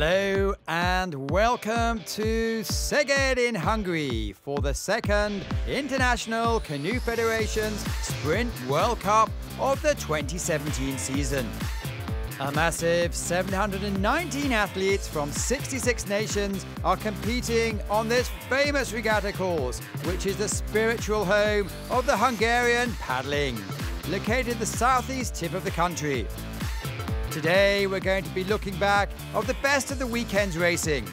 Hello and welcome to Szeged in Hungary for the second International Canoe Federation's Sprint World Cup of the 2017 season. A massive 719 athletes from 66 nations are competing on this famous regatta course, which is the spiritual home of the Hungarian paddling, located at the southeast tip of the country. Today we're going to be looking back of the best of the weekend's racing.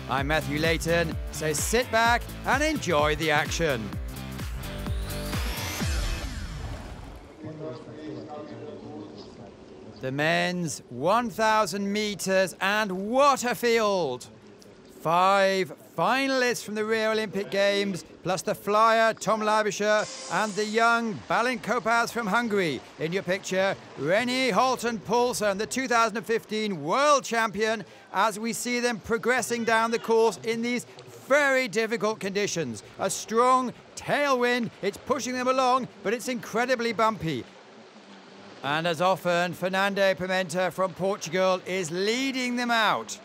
I'm Matthew Layton, so sit back and enjoy the action. The men's 1,000 meters, and what a field! 5 finalists from the Rio Olympic Games, plus the flyer Tom Labischer and the young Balint Kopász from Hungary. In your picture, Rennie Holten-Poulsen, the 2015 world champion, as we see them progressing down the course in these very difficult conditions. A strong tailwind, it's pushing them along, but it's incredibly bumpy. And as often, Fernando Pimenta from Portugal is leading them out.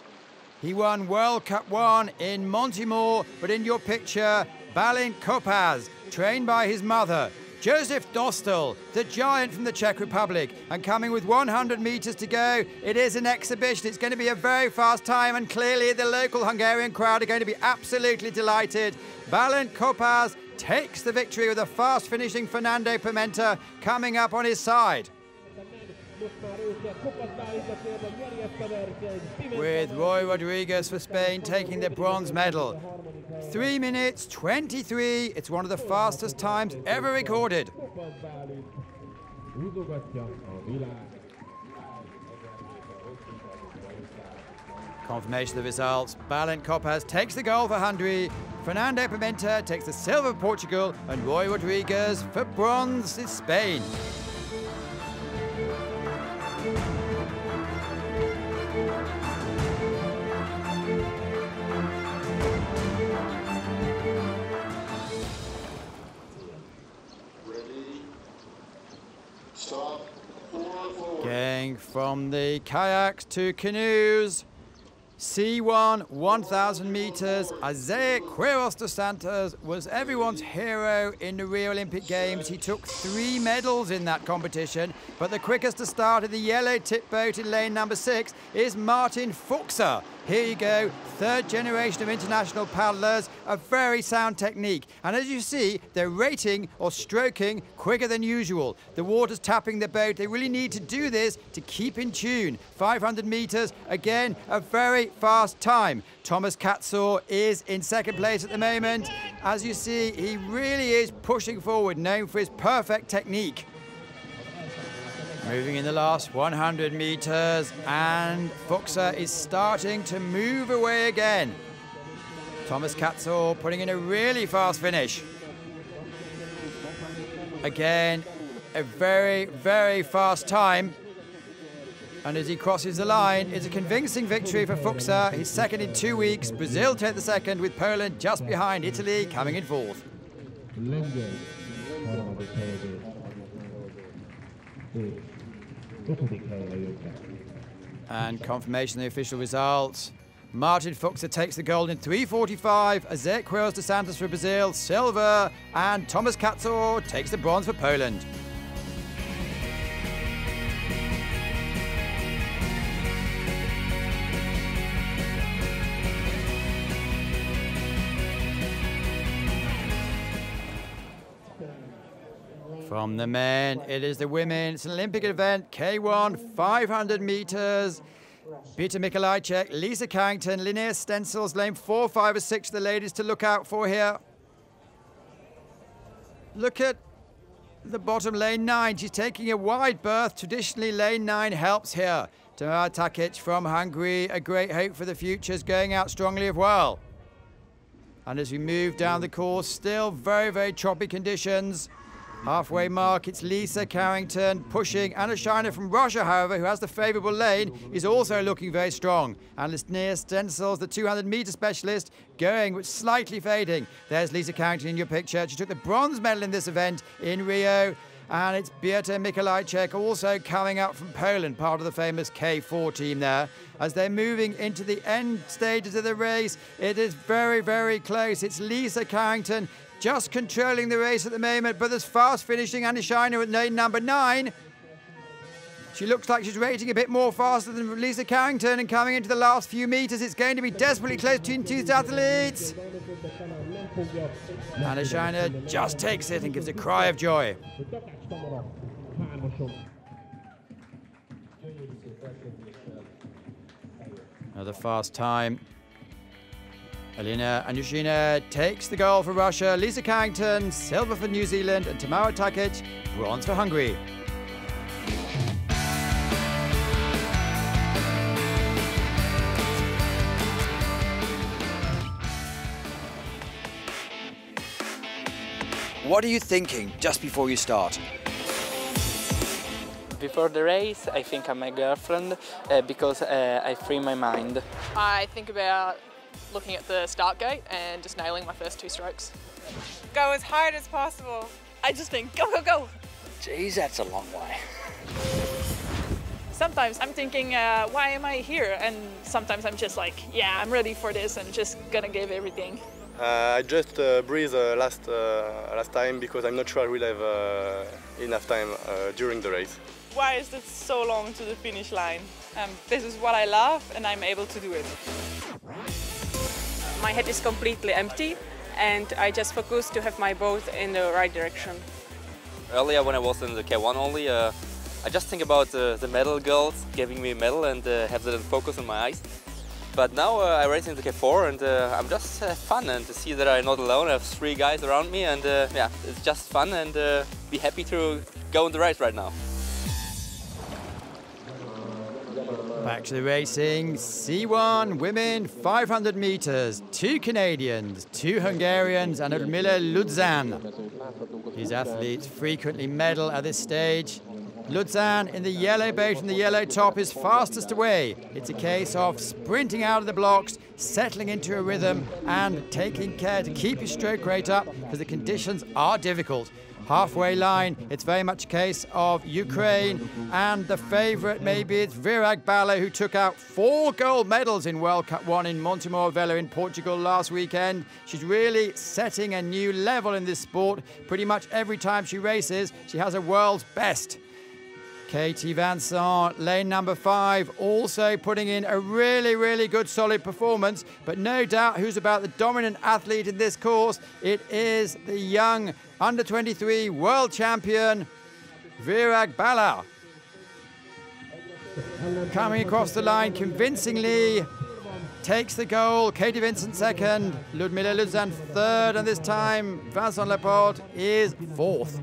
He won World Cup 1 in Montemor, but in your picture, Balint Kopász, trained by his mother, Josef Dostal, the giant from the Czech Republic. And coming with 100 meters to go, it is an exhibition. It's going to be a very fast time, and clearly the local Hungarian crowd are going to be absolutely delighted. Balint Kopász takes the victory with a fast finishing Fernando Pimenta coming up on his side. With Roy Rodriguez for Spain taking the bronze medal. 3 minutes 23, it's one of the fastest times ever recorded. Confirmation of the results, Balint Kopász takes the gold for Hungary, Fernando Pimenta takes the silver for Portugal, and Roy Rodriguez for bronze in Spain. Going from the kayaks to canoes. C1, 1,000 meters. Isaiah Quiros dos Santos was everyone's hero in the Rio Olympic Games. He took 3 medals in that competition, but the quickest to start in the yellow tip boat in lane number 6 is Martin Fuchser. Here you go, 3rd generation of international paddlers, a very sound technique. And as you see, they're rating or stroking quicker than usual. The water's tapping the boat. They really need to do this to keep in tune. 500 meters, again, a very fast time. Thomas Katzor is in 2nd place at the moment. As you see, he really is pushing forward, known for his perfect technique. Moving in the last 100 meters, and Fuchser is starting to move away again. Thomas Katzor putting in a really fast finish. Again, a very, very fast time. And as he crosses the line, it's a convincing victory for Fuchser. He's 2nd in 2 weeks. Brazil take the 2nd, with Poland just behind, Italy coming in 4th. And confirmation of the official results. Martin Fuchser takes the gold in 3:45. Isaiah Quiros dos Santos for Brazil, silver, and Thomas Katzor takes the bronze for Poland. From the men, it is the women. It's an Olympic event, K1, 500 meters. Peter Mikolajczyk, Lisa Carrington, Linnea Stencils, lane 4, 5, or 6, the ladies to look out for here. Look at the bottom, lane 9. She's taking a wide berth. Traditionally, lane 9 helps here. Tamara Takic from Hungary, a great hope for the future, is going out strongly as well. And as we move down the course, still very, very choppy conditions. Halfway mark, it's Lisa Carrington pushing. Anna Scheiner from Russia, however, who has the favourable lane, is also looking very strong. And Linnea Stencils, the 200-metre specialist, going, but slightly fading. There's Lisa Carrington in your picture. She took the bronze medal in this event in Rio. And it's Beata Mikolajczyk also coming up from Poland, part of the famous K4 team there. As they're moving into the end stages of the race, it is very, very close. It's Lisa Carrington just controlling the race at the moment, but there's fast finishing Anna Scheiner at lane number 9. She looks like she's rating a bit more faster than Lisa Carrington, and coming into the last few metres, it's going to be desperately close between two athletes. Anna Scheiner just takes it and gives a cry of joy. Another fast time. Alina Anushina takes the goal for Russia. Lisa Carrington, silver for New Zealand, and Tamara Takic, bronze for Hungary. What are you thinking just before you start? Before the race, I think I'm my girlfriend because I free my mind. I think about looking at the start gate and just nailing my first 2 strokes. Go as hard as possible. I just think, go, go, go. Geez, that's a long way. Sometimes I'm thinking, why am I here? And sometimes I'm just like, yeah, I'm ready for this and just gonna give everything. I just breathed last time because I'm not sure I will have enough time during the race. Why is it so long to the finish line? This is what I love and I'm able to do it. My head is completely empty and I just focus to have my boat in the right direction. Earlier when I was in the K1 only, I just think about the medal girls giving me a medal and have that focus in my eyes. But now I race in the K4 and I'm just fun, and to see that I'm not alone. I have 3 guys around me, and yeah, it's just fun, and be happy to go in the race right now. Back to the racing. C1 women 500 meters. 2 Canadians, 2 Hungarians, and Ludmila Ludzan. These athletes frequently medal at this stage. Ludzan in the yellow boat and the yellow top is fastest away. It's a case of sprinting out of the blocks, settling into a rhythm, and taking care to keep your stroke rate up because the conditions are difficult. Halfway line, it's very much a case of Ukraine, and the favourite maybe it's Virag Bala, who took out 4 gold medals in World Cup 1 in Montemor Velo in Portugal last weekend. She's really setting a new level in this sport. Pretty much every time she races, she has a world's best. Katie Vincent, lane number 5, also putting in a really, really good solid performance, but no doubt who's about the dominant athlete in this course. It is the young under-23 world champion, Virag Bala. Coming across the line convincingly, takes the goal. Katie Vincent second, Ludmila Ludzan third, and this time Vincent Leporte is 4th.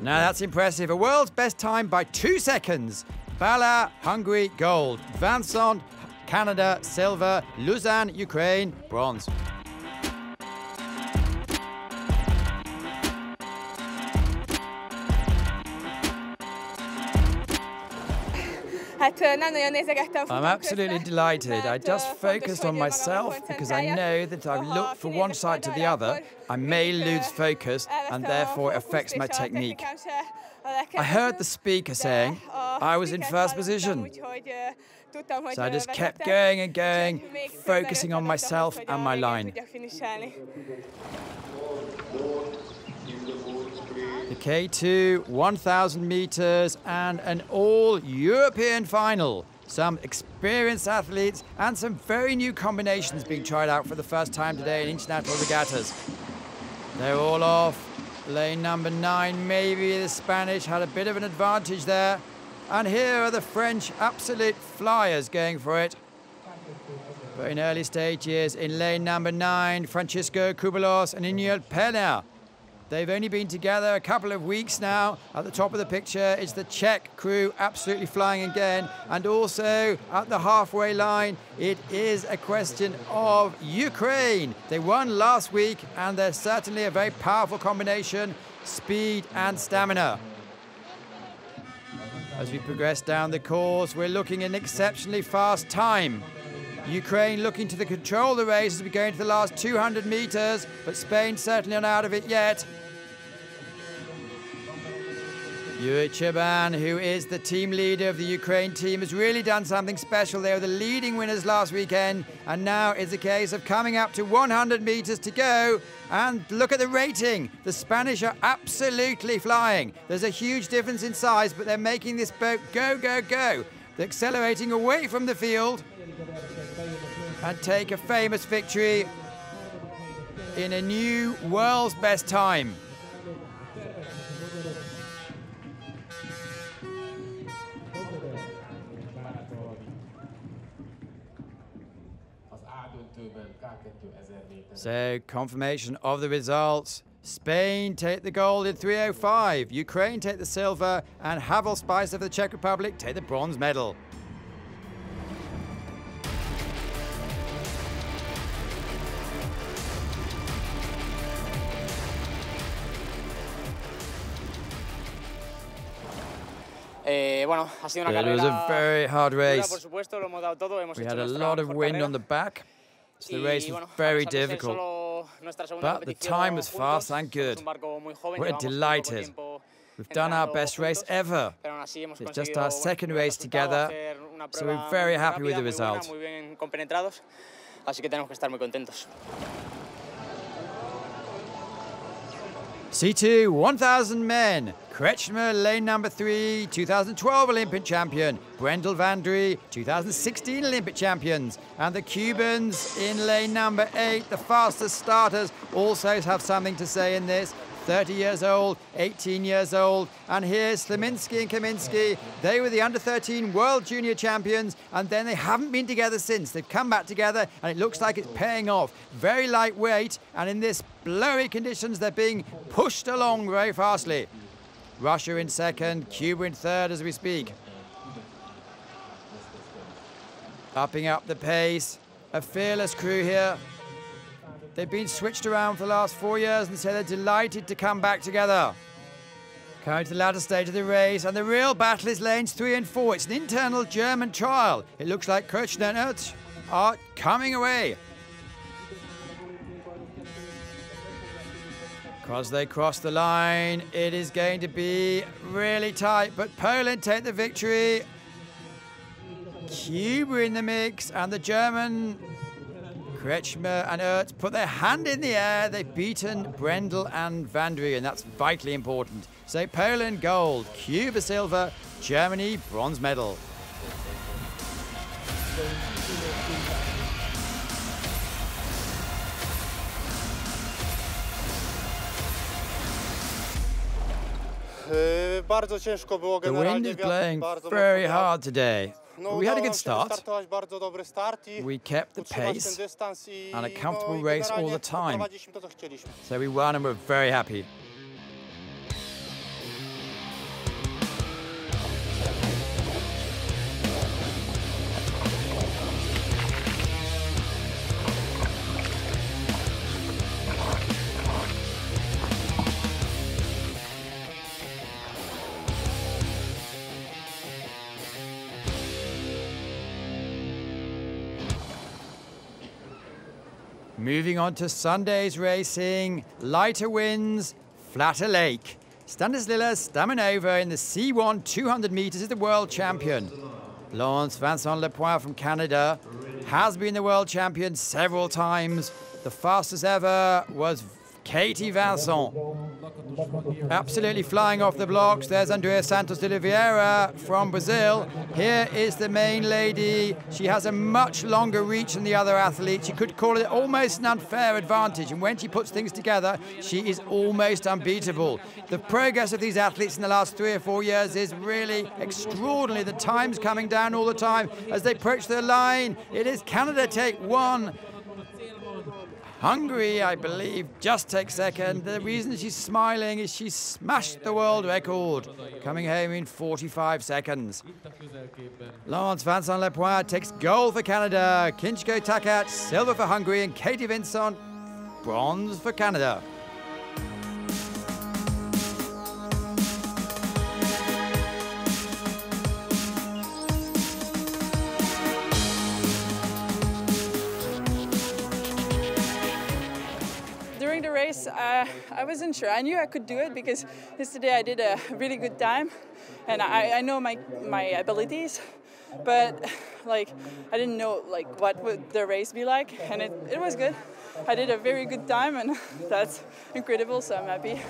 Now that's impressive. A world's best time by 2 seconds. Bala, Hungary, gold. Vincent, Canada, silver. Ludzan, Ukraine, bronze. I'm absolutely delighted. I just focused on myself because I know that if I look from one side to the other, I may lose focus and therefore it affects my technique. I heard the speaker saying I was in first position. So I just kept going and going, focusing on myself and my line. The K2, 1,000 meters, and an all-European final. Some experienced athletes and some very new combinations being tried out for the first time today in international regattas. They're all off. Lane number 9, maybe the Spanish had a bit of an advantage there. And here are the French absolute flyers going for it. But in early stages, in lane number 9, Francisco Cubelos and Iñigo Pena. They've only been together a couple of weeks now. At the top of the picture, it's the Czech crew absolutely flying again. And also at the halfway line, it is a question of Ukraine. They won last week, and they're certainly a very powerful combination, speed and stamina. As we progress down the course, we're looking at an exceptionally fast time. Ukraine looking to control the race as we go into the last 200 meters, but Spain certainly not out of it yet. Yuri Chiban, who is the team leader of the Ukraine team, has really done something special. They were the leading winners last weekend, and now it's a case of coming up to 100 meters to go. And look at the rating. The Spanish are absolutely flying. There's a huge difference in size, but they're making this boat go, go, go. They're accelerating away from the field and take a famous victory in a new world's best time. So, confirmation of the results. Spain take the gold in 3:05. Ukraine take the silver, and Havel Spice of the Czech Republic take the bronze medal. It was a very hard race. We had a lot of wind on the back, so the race was very difficult. But the time was fast and good. We're delighted. We've done our best race ever. It's just our second race together, so we're very happy with the result. C2, 1,000 men. Kretschmer, lane number 3, 2012 Olympic champion. Brendel Vandry, 2016 Olympic champions. And the Cubans in lane number 8, the fastest starters, also have something to say in this. 30 years old, 18 years old. And here's Sleminski and Kaminski. They were the under-13 World Junior Champions, and then they haven't been together since. They've come back together, and it looks like it's paying off. Very lightweight, and in this blowy conditions, they're being pushed along very fastly. Russia in second, Cuba in third as we speak. Upping up the pace. A fearless crew here. They've been switched around for the last 4 years, and so they're delighted to come back together. Coming to the latter stage of the race, and the real battle is lanes 3 and 4. It's an internal German trial. It looks like Kirchner are coming away. Because they cross the line, it is going to be really tight, but Poland take the victory. Cuba in the mix, and the German Kretschmer and Ertz put their hand in the air. They've beaten Brendel and Vandry, and that's vitally important. So Poland gold, Cuba silver, Germany bronze medal. The wind is blowing very hard today. We had a good start. We kept the pace and a comfortable race all the time. So we won and we're very happy. Moving on to Sunday's racing, lighter winds, flatter lake. Stanislila Staminova in the C1 200 meters is the world champion. Laurence Vincent Lepoint from Canada has been the world champion several times. The fastest ever was Katie Vincent. Absolutely flying off the blocks. There's Andrea Santos de Oliveira from Brazil. Here is the main lady. She has a much longer reach than the other athletes. You could call it almost an unfair advantage. And when she puts things together, she is almost unbeatable. The progress of these athletes in the last 3 or 4 years is really extraordinary. The time's coming down all the time as they approach the line. It is Canada take 1. Hungary, I believe, just takes second. The reason she's smiling is she smashed the world record, coming home in 45 seconds. Laurence Vincent Lepoint takes gold for Canada. Kinchko Takat, silver for Hungary, and Katie Vincent, bronze for Canada. During the race, I wasn't sure. I knew I could do it because yesterday I did a really good time, and I know my abilities, but like I didn't know like what would the race be like, and it was good. I did a very good time, and that's incredible. So I'm happy.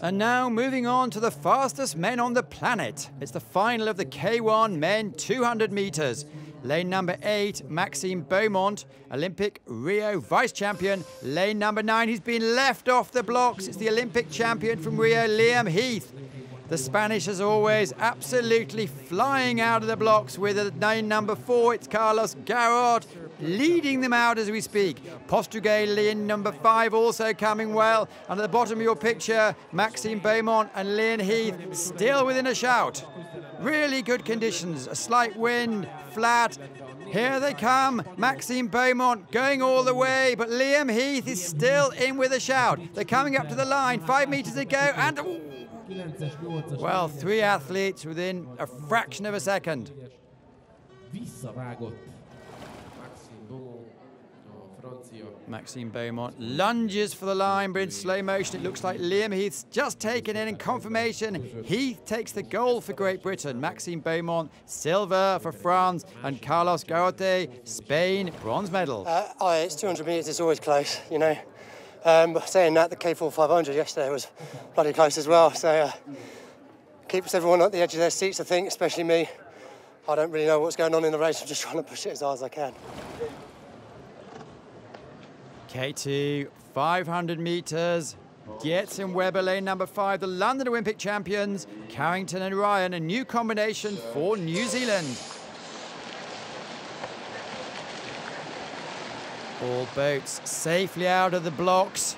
And now moving on to the fastest men on the planet. It's the final of the K1 men 200 meters. Lane number 8, Maxime Beaumont, Olympic Rio vice champion. Lane number 9, he's been left off the blocks. It's the Olympic champion from Rio, Liam Heath. The Spanish, as always, absolutely flying out of the blocks with lane number 4. It's Carlos Garrod leading them out as we speak. Postugay, lane number 5, also coming well. And at the bottom of your picture, Maxime Beaumont and Liam Heath still within a shout. Really good conditions, a slight wind, flat. Here they come, Maxime Beaumont going all the way, but Liam Heath is still in with a shout. They're coming up to the line, 5 meters to go, and well, 3 athletes within a fraction of a second. Maxime Beaumont lunges for the line, but in slow motion it looks like Liam Heath's just taken in confirmation. Heath takes the gold for Great Britain. Maxime Beaumont, silver for France, and Carlos Garrote, Spain, bronze medal. It's 200 metres, it's always close, you know. But saying that, the K4 500 yesterday was bloody close as well, so keeps everyone at the edge of their seats, I think, especially me. I don't really know what's going on in the race, I'm just trying to push it as hard as I can. K2, 500 metres. Dietz and Webber, lane number 5, the London Olympic champions. Carrington and Ryan, a new combination for New Zealand. All boats safely out of the blocks.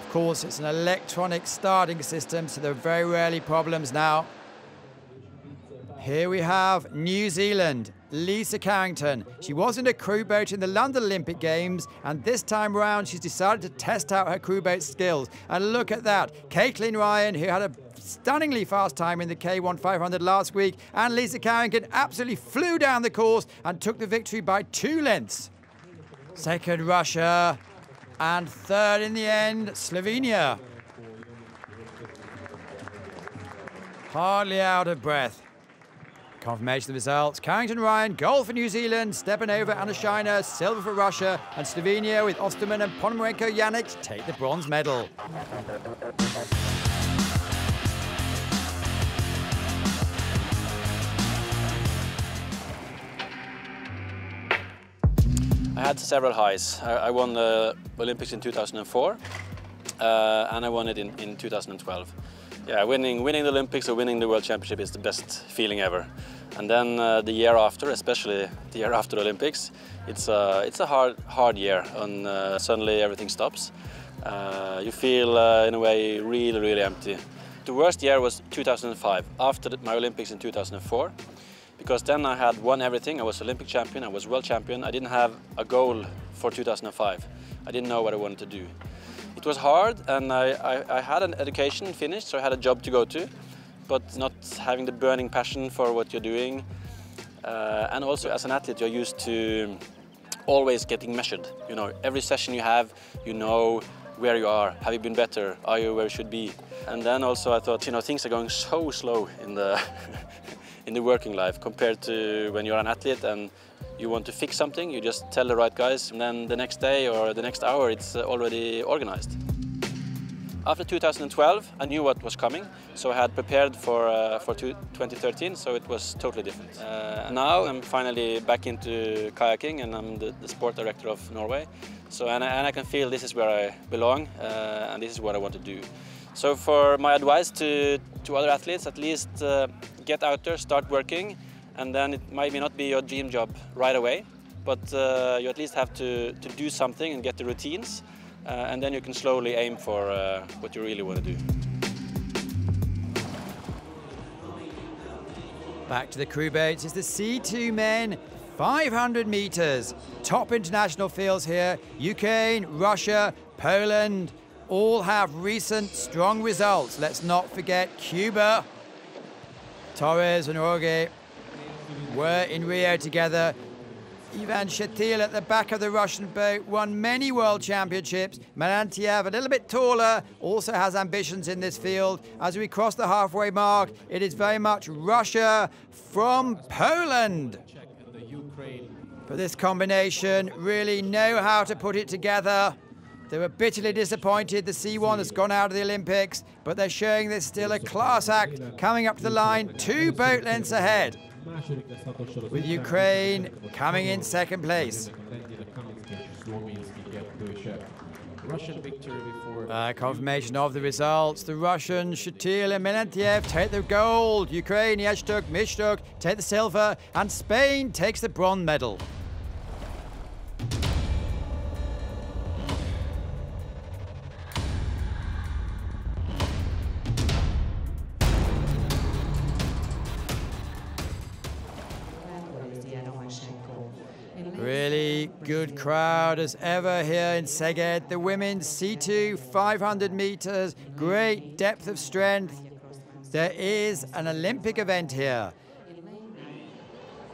Of course, it's an electronic starting system, so there are very rarely problems now. Here we have New Zealand, Lisa Carrington. She was in a crew boat in the London Olympic Games, and this time round she's decided to test out her crew boat skills. And look at that, Caitlin Ryan, who had a stunningly fast time in the K1 500 last week, and Lisa Carrington absolutely flew down the course and took the victory by 2 lengths. Second, Russia, and third in the end, Slovenia. Hardly out of breath. Confirmation of the results. Carrington Ryan, gold for New Zealand. Stepanova, Anna Shiner, silver for Russia. And Slovenia with Osterman and Ponomarenko Janic take the bronze medal. I had several highs. I won the Olympics in 2004 and I won it in 2012. Yeah, winning the Olympics or winning the World Championship is the best feeling ever. And then the year after, especially the year after the Olympics, it's a hard year, and suddenly everything stops. You feel in a way really empty. The worst year was 2005, after my Olympics in 2004, because then I had won everything. I was Olympic champion, I was world champion. I didn't have a goal for 2005. I didn't know what I wanted to do. It was hard, and I had an education finished, so I had a job to go to, but not having the burning passion for what you're doing. And also as an athlete, you're used to always getting measured. You know, every session you have, you know where you are. Have you been better? Are you where you should be? And then also I thought, you know, things are going so slow in the in the working life compared to when you're an athlete and you want to fix something, you just tell the right guys, and then the next day or the next hour it's already organized. After 2012, I knew what was coming, so I had prepared for 2013, so it was totally different. Now I'm finally back into kayaking, and I'm the sport director of Norway. So and I can feel this is where I belong, and this is what I want to do. So for my advice to other athletes, at least get out there, start working, and then it might not be your dream job right away, but you at least have to do something and get the routines. And then you can slowly aim for what you really want to do. Back to the crew boats is the C2 men, 500 meters. Top international fields here. Ukraine, Russia, Poland, all have recent strong results. Let's not forget Cuba. Torres and Jorge were in Rio together. Ivan Shetil at the back of the Russian boat, won many world championships. Melantiev, a little bit taller, also has ambitions in this field. As we cross the halfway mark, it is very much Russia from Poland. But this combination really know how to put it together. They were bitterly disappointed the C1 has gone out of the Olympics, but they're showing there's still a class act coming up to the line, 2 boat lengths ahead, with Ukraine coming in second place. Confirmation of the results. The Russians, Shetil and Melantiev, take the gold. Ukraine, Yeshtuk, Mishtuk take the silver, and Spain takes the bronze medal. Really good crowd as ever here in Szeged. The women's C2, 500 meters, great depth of strength. There is an Olympic event here.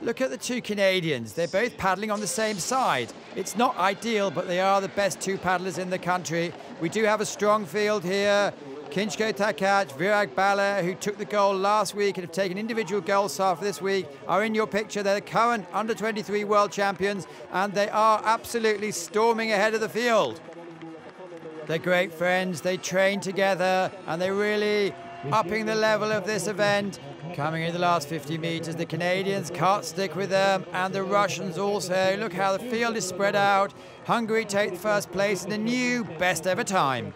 Look at the 2 Canadians. They're both paddling on the same side. It's not ideal, but they are the best 2 paddlers in the country. We do have a strong field here. Kinchko Takac, Virag Bala, who took the gold last week and have taken individual gold star for this week, are in your picture. They're the current under-23 world champions, and they are absolutely storming ahead of the field. They're great friends, they train together, and they're really upping the level of this event. Coming in the last 50 meters, the Canadians can't stick with them, and the Russians also. Look how the field is spread out. Hungary take the first place in the new best ever time.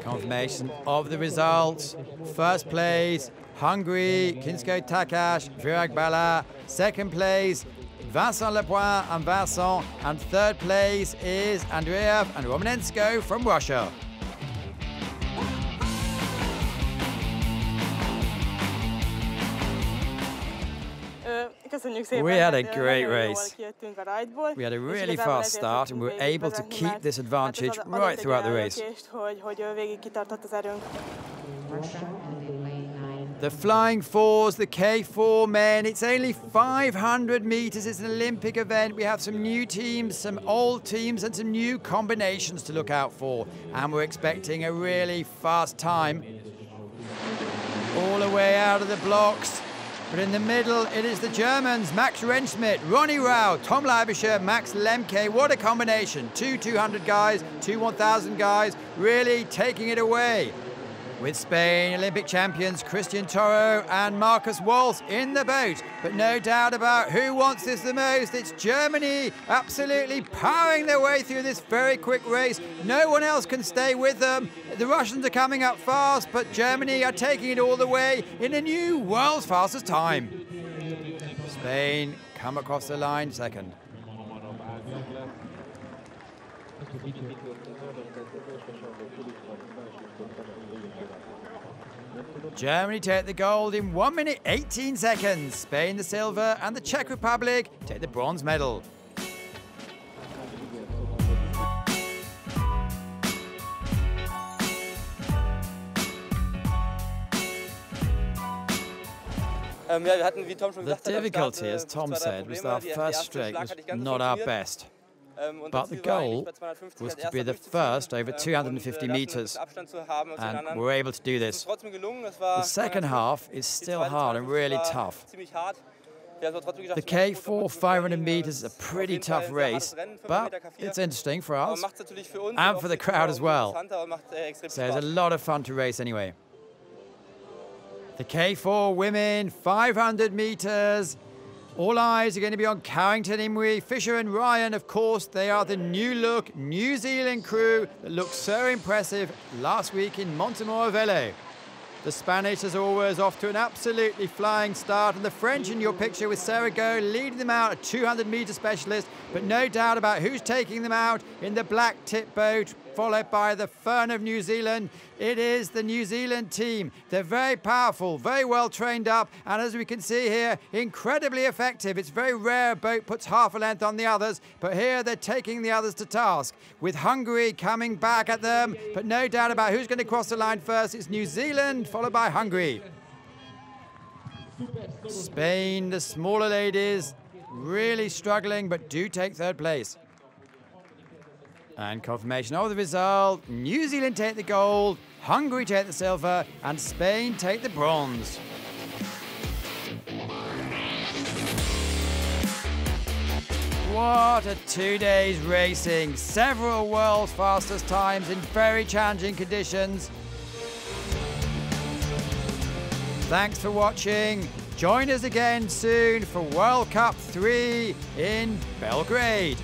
Confirmation of the results. First place, Hungary, Kinchko Takac, Virag Bala. Second place, Vincent Lepoint and Vincent. And third place is Andreev and Romanenko from Russia. We had a great race. We had a really fast start and we were able to keep this advantage right throughout the race. The Flying Fours, the K4 men, it's only 500 meters. It's an Olympic event. We have some new teams, some old teams, and some new combinations to look out for. And we're expecting a really fast time. All the way out of the blocks. But in the middle, it is the Germans, Max Rentschmidt, Ronnie Rau, Tom Leibischer, Max Lemke. What a combination. 2 200 guys, 2 1,000 guys, really taking it away. With Spain, Olympic champions Christian Toro and Marcus Waltz in the boat. But no doubt about who wants this the most. It's Germany absolutely powering their way through this very quick race. No one else can stay with them. The Russians are coming up fast, but Germany are taking it all the way in a new world's fastest time. Spain come across the line second. Germany take the gold in 1 minute 18 seconds. Spain the silver, and the Czech Republic take the bronze medal. The difficulty, as Tom said, was that our first stroke was not our best. But the goal was to be the first over 250 meters, and we're able to do this. The second half is still hard and really tough. The K4 500 meters is a pretty tough race, but it's interesting for us and for the crowd as well. So it's a lot of fun to race anyway. The K4 women 500 meters. All eyes are going to be on Carrington, Imrie, Fisher and Ryan. Of course, they are the new look New Zealand crew that looked so impressive last week in Montemor Velo. The Spanish, as always, off to an absolutely flying start. And the French in your picture with Sarah Go leading them out, a 200-meter specialist. But no doubt about who's taking them out in the black tip boat, followed by the Fern of New Zealand. It is the New Zealand team. They're very powerful, very well trained up, and as we can see here, incredibly effective. It's very rare a boat puts half a length on the others, but here they're taking the others to task. With Hungary coming back at them, but no doubt about who's going to cross the line first. It's New Zealand, followed by Hungary. Spain, the smaller ladies, really struggling, but do take third place. And confirmation of the result, New Zealand take the gold, Hungary take the silver, and Spain take the bronze. What a 2 days racing, several world's fastest times in very challenging conditions. Thanks for watching. Join us again soon for World Cup 3 in Belgrade.